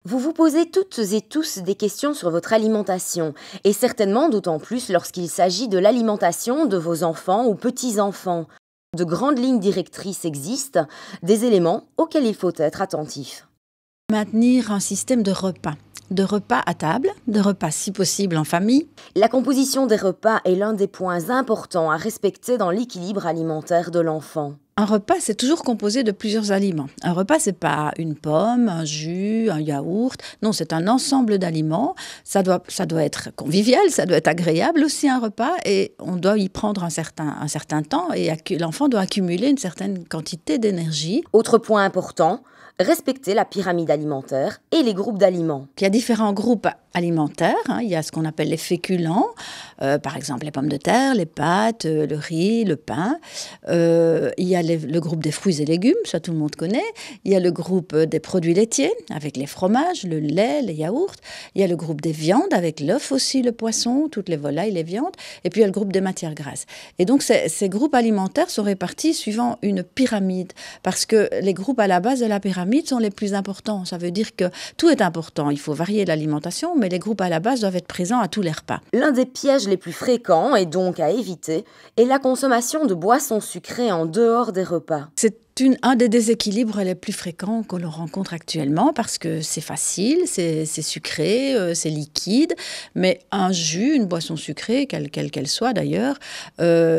Vous vous posez toutes et tous des questions sur votre alimentation, et certainement d'autant plus lorsqu'il s'agit de l'alimentation de vos enfants ou petits-enfants. De grandes lignes directrices existent, des éléments auxquels il faut être attentif. Maintenir un système de repas à table, de repas si possible en famille. La composition des repas est l'un des points importants à respecter dans l'équilibre alimentaire de l'enfant. Un repas, c'est toujours composé de plusieurs aliments. Un repas, c'est pas une pomme, un jus, un yaourt. Non, c'est un ensemble d'aliments. Ça doit être convivial, ça doit être agréable aussi un repas, et on doit y prendre un certain temps, et l'enfant doit accumuler une certaine quantité d'énergie. Autre point important, respecter la pyramide alimentaire et les groupes d'aliments. Il y a différents groupes alimentaires. Il y a ce qu'on appelle les féculents, par exemple les pommes de terre, les pâtes, le riz, le pain. Il y a le groupe des fruits et légumes, ça tout le monde connaît. Il y a le groupe des produits laitiers, avec les fromages, le lait, les yaourts. Il y a le groupe des viandes, avec l'œuf aussi, le poisson, toutes les volailles, les viandes. Et puis il y a le groupe des matières grasses. Et donc ces groupes alimentaires sont répartis suivant une pyramide, parce que les groupes à la base de la pyramide sont les plus importants. Ça veut dire que tout est important. Il faut varier l'alimentation, mais les groupes à la base doivent être présents à tous les repas. L'un des pièges les plus fréquents et donc à éviter est la consommation de boissons sucrées en dehors des repas. C'est un des déséquilibres les plus fréquents que l'on rencontre actuellement, parce que c'est facile, c'est sucré, c'est liquide, mais un jus, une boisson sucrée, quelle qu'elle soit d'ailleurs,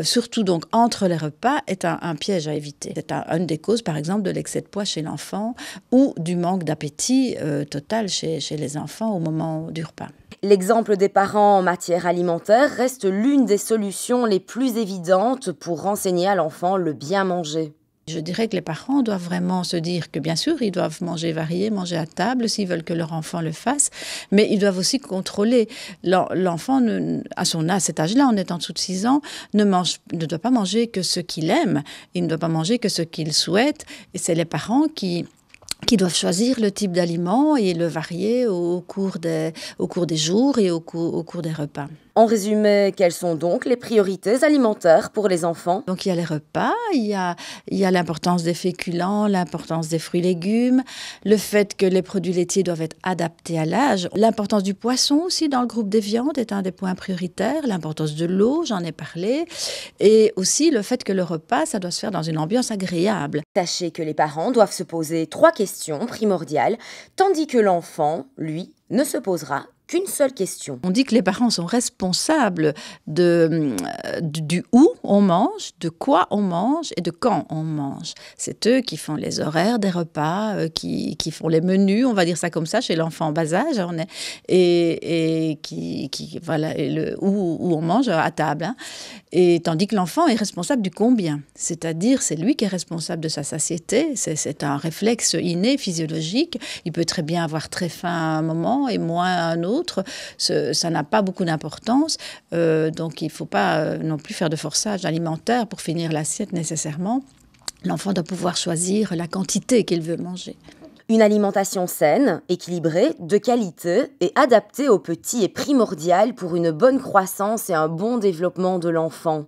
surtout donc entre les repas, est un piège à éviter. C'est une des causes par exemple de l'excès de poids chez l'enfant ou du manque d'appétit total chez les enfants au moment du repas. L'exemple des parents en matière alimentaire reste l'une des solutions les plus évidentes pour renseigner à l'enfant le bien manger. Je dirais que les parents doivent vraiment se dire que bien sûr, ils doivent manger varié, manger à table s'ils veulent que leur enfant le fasse, mais ils doivent aussi contrôler. L'enfant, à cet âge-là, en étant en dessous de 6 ans, ne doit pas manger que ce qu'il aime, il ne doit pas manger que ce qu'il souhaite, et c'est les parents qui doivent choisir le type d'aliment et le varier au cours des jours et au cours des repas. En résumé, quelles sont donc les priorités alimentaires pour les enfants ? Donc il y a les repas, il y a l'importance des féculents, l'importance des fruits et légumes, le fait que les produits laitiers doivent être adaptés à l'âge, l'importance du poisson aussi dans le groupe des viandes est un des points prioritaires, l'importance de l'eau, j'en ai parlé, et aussi le fait que le repas, ça doit se faire dans une ambiance agréable. Sachez que les parents doivent se poser 3 questions primordiales, tandis que l'enfant, lui, ne se posera qu'une seule question. On dit que les parents sont responsables du où on mange, de quoi on mange et de quand on mange. C'est eux qui font les horaires des repas, qui font les menus, on va dire ça comme ça, chez l'enfant en bas âge, et où on mange à table. Et tandis que l'enfant est responsable du combien. C'est-à-dire, c'est lui qui est responsable de sa satiété. C'est un réflexe inné, physiologique. Il peut très bien avoir très faim à un moment et moins à un autre. Ça n'a pas beaucoup d'importance. Donc, il ne faut pas non plus faire de forçage alimentaire pour finir l'assiette nécessairement. L'enfant doit pouvoir choisir la quantité qu'il veut manger. Une alimentation saine, équilibrée, de qualité et adaptée aux petits est primordiale pour une bonne croissance et un bon développement de l'enfant.